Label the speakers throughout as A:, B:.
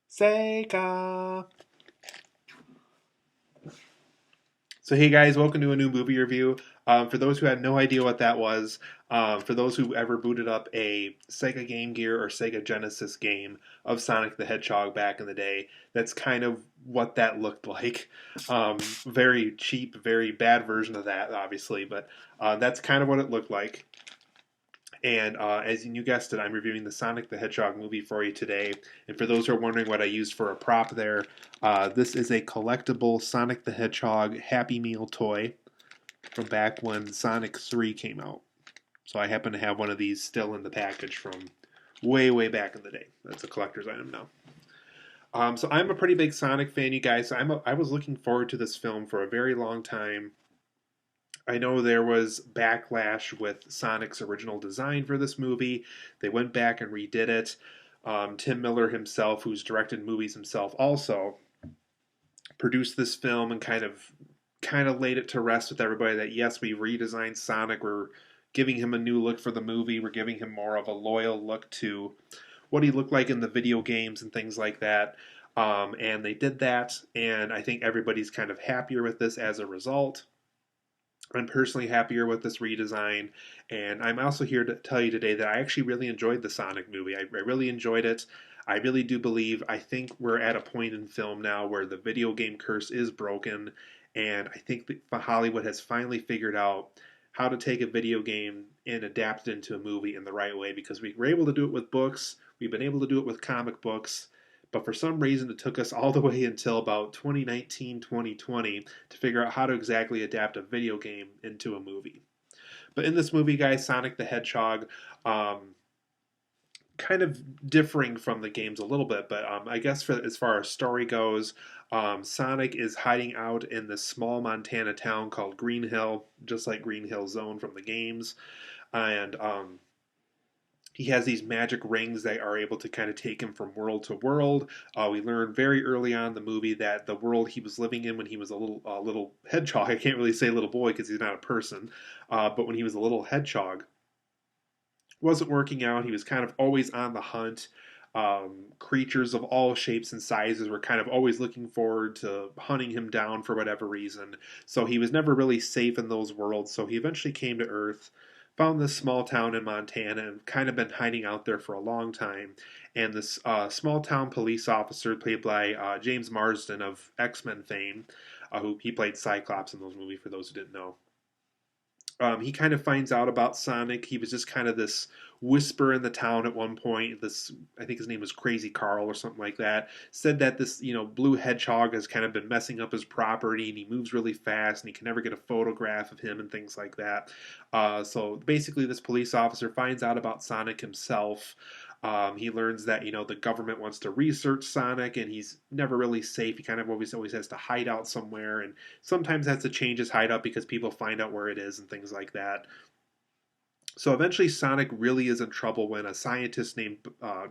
A: Sega. So hey guys, welcome to a new movie review. For those who had no idea what that was, for those who ever booted up a Sega Game Gear or Sega Genesis game of Sonic the Hedgehog back in the day, that's kind of what that looked like. Very cheap, very bad version of that, obviously, but that's kind of what it looked like. And as you guessed it, I'm reviewing the Sonic the Hedgehog movie for you today. And for those who are wondering what I used for a prop there, this is a collectible Sonic the Hedgehog Happy Meal toy from back when Sonic 3 came out. So I happen to have one of these still in the package from way, way back in the day. That's a collector's item now. So I'm a pretty big Sonic fan, you guys. I was looking forward to this film for a very long time. I know there was backlash with Sonic's original design for this movie. They went back and redid it. Tim Miller himself, who's directed movies himself, also produced this film and kind of laid it to rest with everybody that yes, we redesigned Sonic. We're giving him a new look for the movie. We're giving him more of a loyal look to what he looked like in the video games and things like that. And they did that, and I think everybody's kind of happier with this as a result. I'm personally happier with this redesign, and I'm also here to tell you today that I actually really enjoyed the Sonic movie. I really enjoyed it. I really do believe, I think we're at a point in film now where the video game curse is broken, and I think that Hollywood has finally figured out how to take a video game and adapt it into a movie in the right way, because we were able to do it with books, we've been able to do it with comic books, but for some reason, it took us all the way until about 2019, 2020 to figure out how to exactly adapt a video game into a movie. But in this movie, guys, Sonic the Hedgehog, kind of differing from the games a little bit, but I guess as far as story goes, Sonic is hiding out in this small Montana town called Green Hill, just like Green Hill Zone from the games. And he has these magic rings that are able to kind of take him from world to world. We learn very early on in the movie that the world he was living in when he was a little hedgehog, I can't really say little boy because he's not a person, but when he was a little hedgehog, wasn't working out. He was kind of always on the hunt. Creatures of all shapes and sizes were kind of always looking forward to hunting him down for whatever reason. So he was never really safe in those worlds. So he eventually came to Earth, found this small town in Montana, and kind of been hiding out there for a long time. And this small town police officer, played by James Marsden of X-Men fame, who he played Cyclops in those movies, for those who didn't know. He kind of finds out about Sonic. He was just kind of this whisper in the town at one point. This, I think his name was Crazy Carl or something like that, said that this, blue hedgehog has kind of been messing up his property, and he moves really fast, and he can never get a photograph of him and things like that. So basically, this police officer finds out about Sonic himself. He learns that the government wants to research Sonic, and he's never really safe. He kind of always has to hide out somewhere, and sometimes has to change his hideout because people find out where it is and things like that. So eventually, Sonic really is in trouble when a scientist named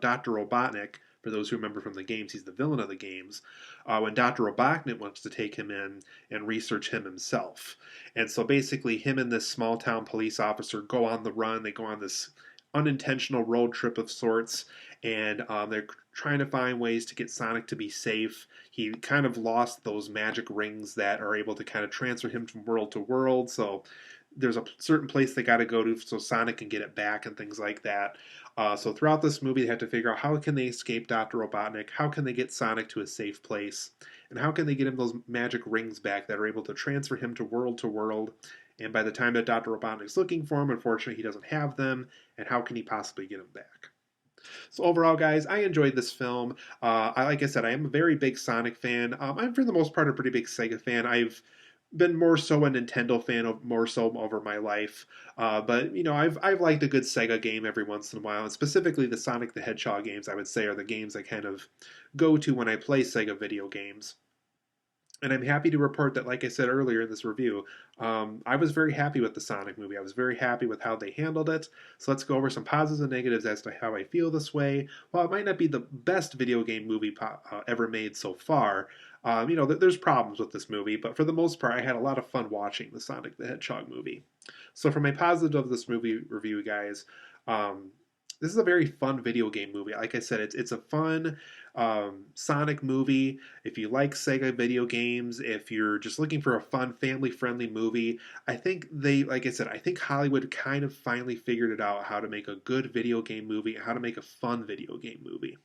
A: Dr. Robotnik, for those who remember from the games, he's the villain of the games, when Dr. Robotnik wants to take him in and research him himself. And so basically, him and this small town police officer go on the run. They go on this unintentional road trip of sorts, and they're trying to find ways to get Sonic to be safe. He kind of lost those magic rings that are able to kind of transfer him from world to world, so there's a certain place they got to go to so Sonic can get it back and things like that. So throughout this movie, they have to figure out how can they escape Dr. Robotnik, how can they get Sonic to a safe place, and how can they get him those magic rings back that are able to transfer him to world. And by the time that Dr. Robotnik's looking for him, unfortunately, he doesn't have them, and how can he possibly get them back? So overall, guys, I enjoyed this film. Like I said, I am a very big Sonic fan. I'm, for the most part, a pretty big Sega fan. I've been more so a Nintendo fan more so over my life, but I've liked a good Sega game every once in a while, and specifically the Sonic the Hedgehog games, I would say, are the games I kind of go to when I play Sega video games. And I'm happy to report that, like I said earlier in this review, I was very happy with the Sonic movie. I was very happy with how they handled it. So let's go over some positives and negatives as to how I feel this way. While it might not be the best video game movie ever made so far, there's problems with this movie, but for the most part, I had a lot of fun watching the Sonic the Hedgehog movie. So for my positive of this movie review, guys, This is a very fun video game movie. Like I said, it's a fun Sonic movie. If you like Sega video games, if you're just looking for a fun family friendly movie, I think like I said, I think Hollywood kind of finally figured it out how to make a good video game movie and how to make a fun video game movie.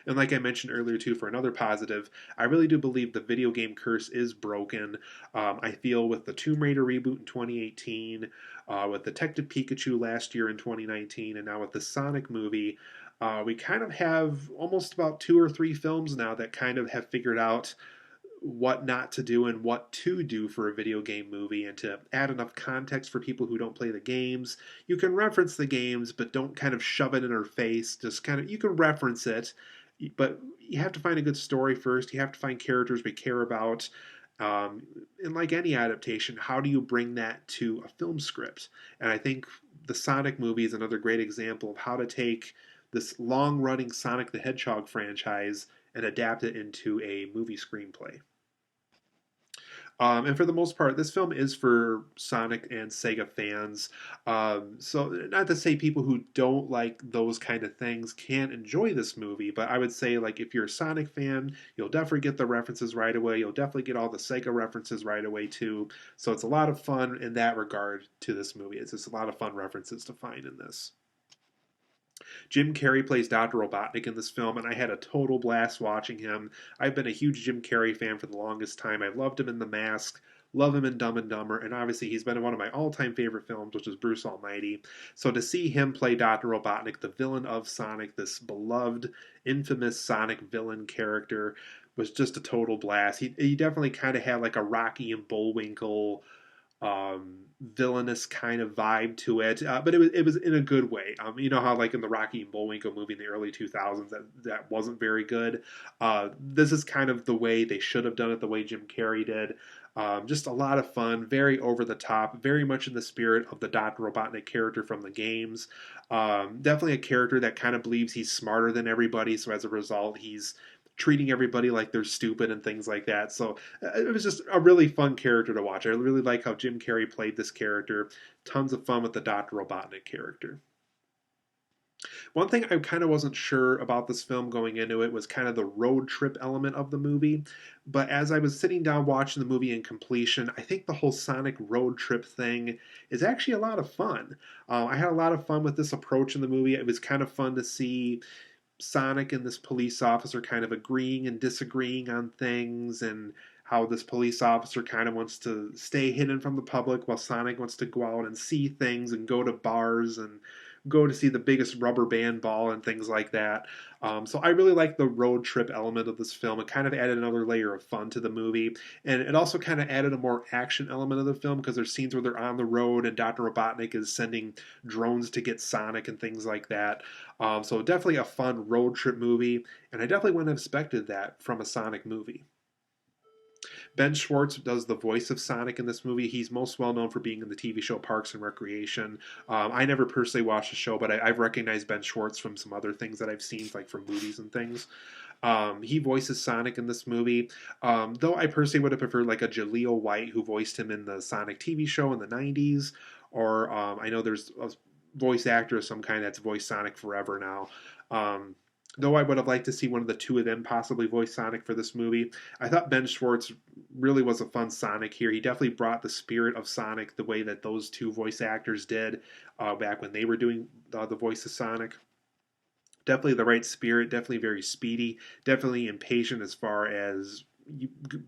A: And like I mentioned earlier, too, for another positive, I really do believe the video game curse is broken. I feel with the Tomb Raider reboot in 2018, with Detective Pikachu last year in 2019, and now with the Sonic movie, we kind of have almost about 2 or 3 films now that kind of have figured out what not to do and what to do for a video game movie and to add enough context for people who don't play the games. You can reference the games, but don't kind of shove it in our face. Just kind of, you can reference it, but you have to find a good story first. You have to find characters we care about. And like any adaptation, how do you bring that to a film script? And I think the Sonic movie is another great example of how to take this long running Sonic the Hedgehog franchise and adapt it into a movie screenplay. And for the most part, this film is for Sonic and Sega fans. So, not to say people who don't like those kind of things can't enjoy this movie, but I would say, like, if you're a Sonic fan, you'll definitely get the references right away. You'll definitely get all the Sega references right away, too. So, it's a lot of fun in that regard to this movie. It's just a lot of fun references to find in this. Jim Carrey plays Dr. Robotnik in this film, and I had a total blast watching him. I've been a huge Jim Carrey fan for the longest time. I loved him in The Mask, love him in Dumb and Dumber, and obviously he's been in one of my all-time favorite films, which is Bruce Almighty. So to see him play Dr. Robotnik, the villain of Sonic, this beloved, infamous Sonic villain character, was just a total blast. He definitely kind of had like a Rocky and Bullwinkle villainous kind of vibe to it, but it was in a good way. You know how like in the Rocky and Bullwinkle movie in the early 2000s that wasn't very good. This is kind of the way they should have done it, the way Jim Carrey did. Just a lot of fun, very over the top, very much in the spirit of the Dr. Robotnik character from the games. Definitely a character that kind of believes he's smarter than everybody, so as a result, he's treating everybody like they're stupid and things like that. So it was just a really fun character to watch. I really like how Jim Carrey played this character. Tons of fun with the Dr. Robotnik character. One thing I kind of wasn't sure about this film going into it was kind of the road trip element of the movie. But as I was sitting down watching the movie in completion, I think the whole Sonic road trip thing is actually a lot of fun. I had a lot of fun with this approach in the movie. It was kind of fun to see Sonic and this police officer kind of agreeing and disagreeing on things, and how this police officer kind of wants to stay hidden from the public while Sonic wants to go out and see things and go to bars and go to see the biggest rubber band ball and things like that. So I really like the road trip element of this film. It kind of added another layer of fun to the movie. And it also kind of added a more action element of the film because there's scenes where they're on the road and Dr. Robotnik is sending drones to get Sonic and things like that. So definitely a fun road trip movie. And I definitely wouldn't have expected that from a Sonic movie. Ben Schwartz does the voice of Sonic in this movie. He's most well known for being in the TV show Parks and Recreation. I never personally watched the show, but I've recognized Ben Schwartz from some other things that I've seen, like from movies and things. He voices Sonic in this movie, though I personally would have preferred like a Jaleel White who voiced him in the Sonic TV show in the 90s, or I know there's a voice actor of some kind that's voiced Sonic forever now. Though I would have liked to see one of the two of them possibly voice Sonic for this movie. I thought Ben Schwartz really was a fun Sonic here. He definitely brought the spirit of Sonic the way that those two voice actors did back when they were doing the voice of Sonic. Definitely the right spirit, definitely very speedy, definitely impatient as far as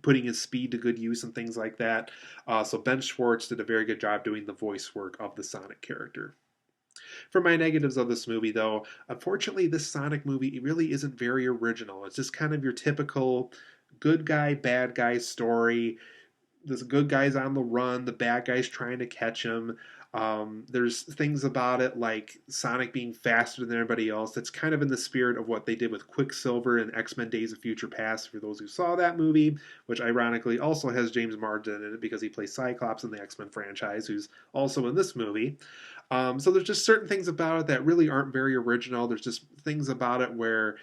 A: putting his speed to good use and things like that. So Ben Schwartz did a very good job doing the voice work of the Sonic character. For my negatives of this movie, though, unfortunately, this Sonic movie it really isn't very original. It's just kind of your typical good guy, bad guy story. This good guy's on the run, the bad guy's trying to catch him. There's things about it like Sonic being faster than everybody else. That's kind of in the spirit of what they did with Quicksilver and X-Men Days of Future Past, for those who saw that movie, which ironically also has James Marsden in it because he plays Cyclops in the X-Men franchise, who's also in this movie. So there's just certain things about it that really aren't very original. There's just things about it where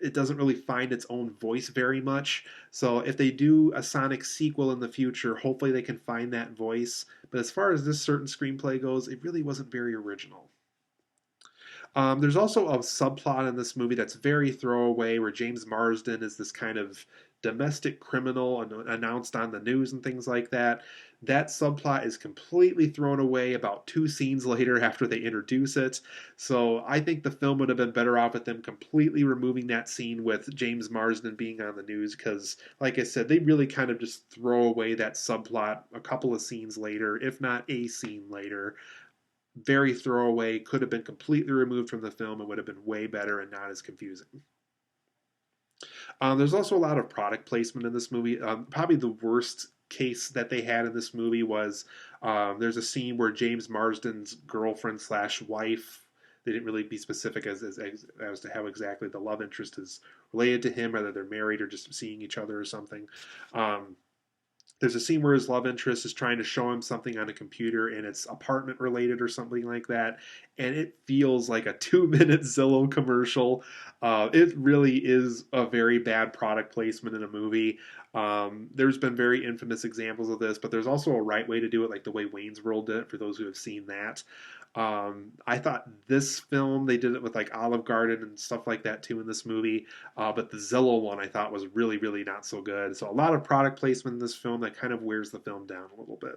A: it doesn't really find its own voice very much. So if they do a Sonic sequel in the future, hopefully they can find that voice. But as far as this certain screenplay goes, it really wasn't very original. There's also a subplot in this movie that's very throwaway, where James Marsden is this kind of domestic criminal and announced on the news and things like that. That subplot is completely thrown away about 2 scenes later after they introduce it. So I think the film would have been better off with them completely removing that scene with James Marsden being on the news, because, like I said, they really kind of just throw away that subplot a couple of scenes later, if not a scene later. Very throwaway, could have been completely removed from the film and would have been way better and not as confusing. There's also a lot of product placement in this movie. Probably the worst case that they had in this movie was there's a scene where James Marsden's girlfriend slash wife, they didn't really be specific as to how exactly the love interest is related to him, whether they're married or just seeing each other or something. Um, there's a scene where his love interest is trying to show him something on a computer and it's apartment related or something like that. And it feels like a 2 minute Zillow commercial. It really is a very bad product placement in a movie. There's been very infamous examples of this, but there's also a right way to do it, like the way Wayne's World did it, for those who have seen that. I thought this film, they did it with like Olive Garden and stuff like that too in this movie. But the Zillow one I thought was really, really not so good. So a lot of product placement in this film that kind of wears the film down a little bit.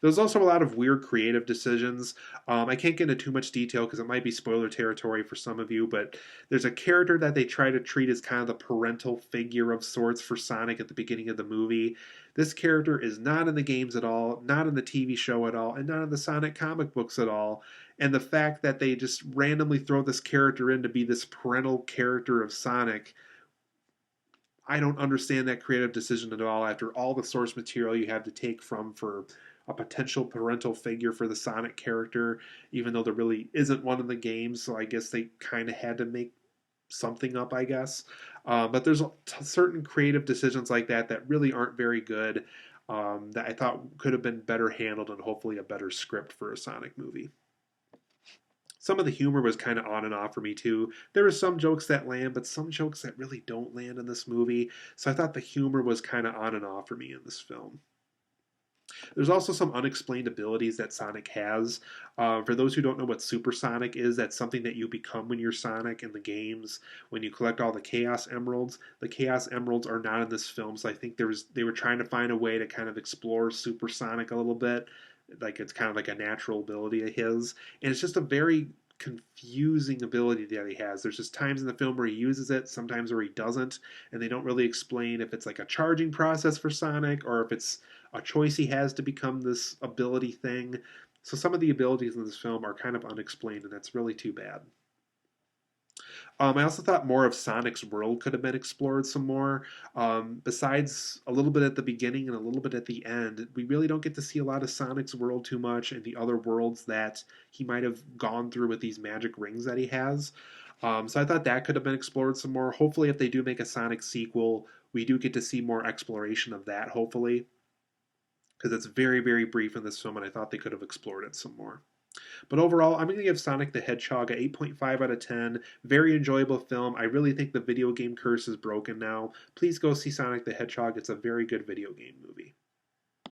A: There's also a lot of weird creative decisions. I can't get into too much detail because it might be spoiler territory for some of you, but there's a character that they try to treat as kind of the parental figure of sorts for Sonic at the beginning of the movie. This character is not in the games at all, not in the TV show at all, and not in the Sonic comic books at all. And the fact that they just randomly throw this character in to be this parental character of Sonic, I don't understand that creative decision at all after all the source material you have to take from for a potential parental figure for the Sonic character, even though there really isn't one in the game. So I guess they kind of had to make something up, I guess. But there's certain creative decisions like that that really aren't very good, that I thought could have been better handled and hopefully a better script for a Sonic movie. Some of the humor was kind of on and off for me too. There were some jokes that land, but some jokes that really don't land in this movie. So I thought the humor was kind of on and off for me in this film. There's also some unexplained abilities that Sonic has. For those who don't know what Supersonic is, that's something that you become when you're Sonic in the games. When you collect all the Chaos Emeralds, the Chaos Emeralds are not in this film, so I think they were trying to find a way to kind of explore Supersonic a little bit. Like it's kind of like a natural ability of his, and it's just a very confusing ability that he has. There's just times in the film where he uses it, sometimes where he doesn't, and they don't really explain if it's like a charging process for Sonic or if it's a choice he has to become this ability thing. So some of the abilities in this film are kind of unexplained, and that's really too bad. I also thought more of Sonic's world could have been explored some more. Besides a little bit at the beginning and a little bit at the end, we really don't get to see a lot of Sonic's world too much and the other worlds that he might have gone through with these magic rings that he has. So I thought that could have been explored some more. Hopefully, if they do make a Sonic sequel, we do get to see more exploration of that, hopefully. Because it's very, very brief in this film, and I thought they could have explored it some more. But overall, I'm going to give Sonic the Hedgehog a 8.5 out of 10. Very enjoyable film. I really think the video game curse is broken now. Please go see Sonic the Hedgehog. It's a very good video game movie.